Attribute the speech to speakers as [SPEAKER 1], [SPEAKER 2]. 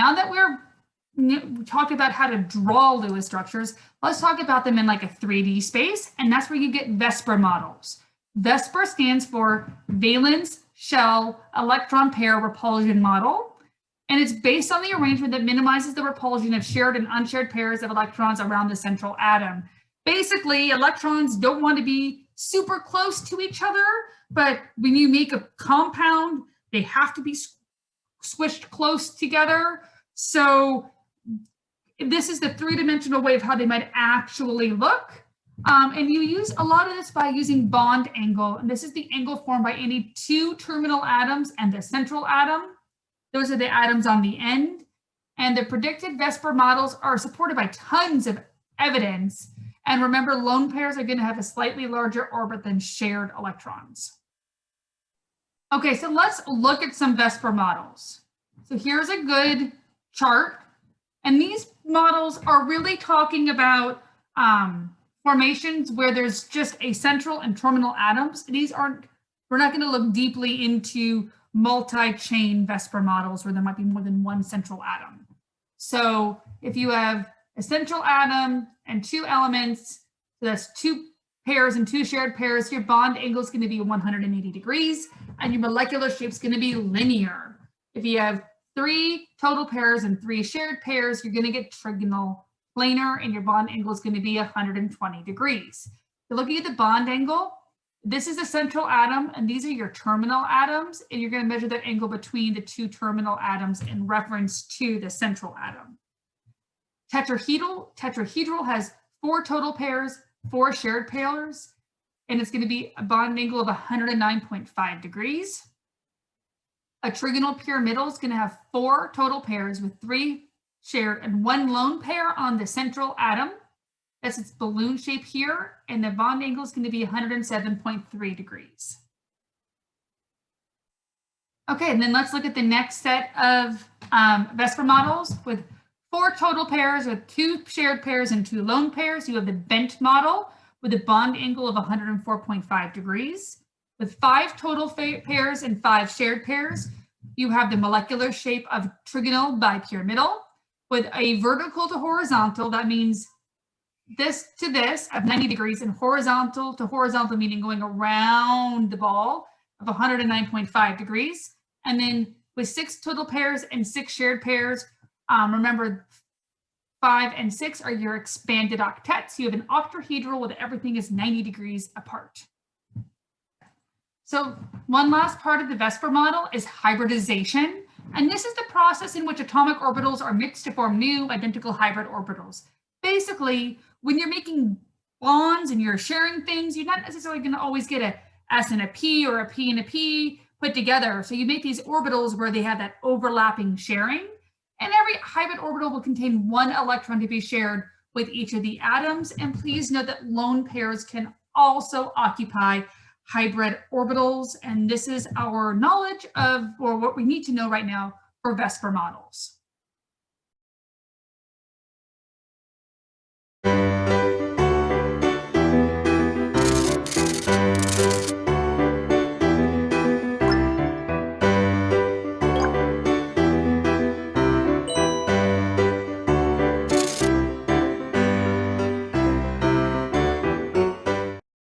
[SPEAKER 1] now that we talked about how to draw Lewis structures, let's talk about them in like a 3D space, and that's where you get VSEPR models. VSEPR stands for Valence Shell Electron Pair Repulsion Model, and it's based on the arrangement that minimizes the repulsion of shared and unshared pairs of electrons around the central atom. Basically, electrons don't want to be super close to each other, but when you make a compound, they have to be squished close together. So this is the three-dimensional way of how they might actually look. And you use a lot of this by using bond angle. And this is the angle formed by any two terminal atoms and the central atom. Those are the atoms on the end. And the predicted VSEPR models are supported by tons of evidence. And remember, lone pairs are going to have a slightly larger orbit than shared electrons. Okay, so let's look at some VSEPR models. So here's a good chart. And these models are really talking about formations where there's just a central and terminal atoms. We're not going to look deeply into multi-chain VSEPR models where there might be more than one central atom. So if you have a central atom and two elements, so that's two pairs and two shared pairs, your bond angle is going to be 180 degrees and your molecular shape is going to be linear. If you have three total pairs and three shared pairs, you're going to get trigonal planar and your bond angle is going to be 120 degrees. So looking at the bond angle, this is the central atom and these are your terminal atoms, and you're going to measure that angle between the two terminal atoms in reference to the central atom. Tetrahedral has four total pairs, four shared pairs, and it's going to be a bond angle of 109.5 degrees. A trigonal pyramidal is going to have four total pairs with three shared and one lone pair on the central atom. That's its balloon shape here, and the bond angle is going to be 107.3 degrees. Okay, and then let's look at the next set of VSEPR models with four total pairs with two shared pairs and two lone pairs. You have the bent model with a bond angle of 104.5 degrees. With five total pairs and five shared pairs, you have the molecular shape of trigonal bipyramidal with a vertical to horizontal. That means this to this of 90 degrees, and horizontal to horizontal, meaning going around the ball, of 109.5 degrees. And then with six total pairs and six shared pairs, remember 5 and 6 are your expanded octets. You have an octahedral where everything is 90 degrees apart. So one last part of the VSEPR model is hybridization. And this is the process in which atomic orbitals are mixed to form new identical hybrid orbitals. Basically, when you're making bonds and you're sharing things, you're not necessarily going to always get a S and a P or a P and a P put together. So you make these orbitals where they have that overlapping sharing. And every hybrid orbital will contain one electron to be shared with each of the atoms. And please note that lone pairs can also occupy hybrid orbitals. And this is our knowledge of, or what we need to know right now for VSEPR models.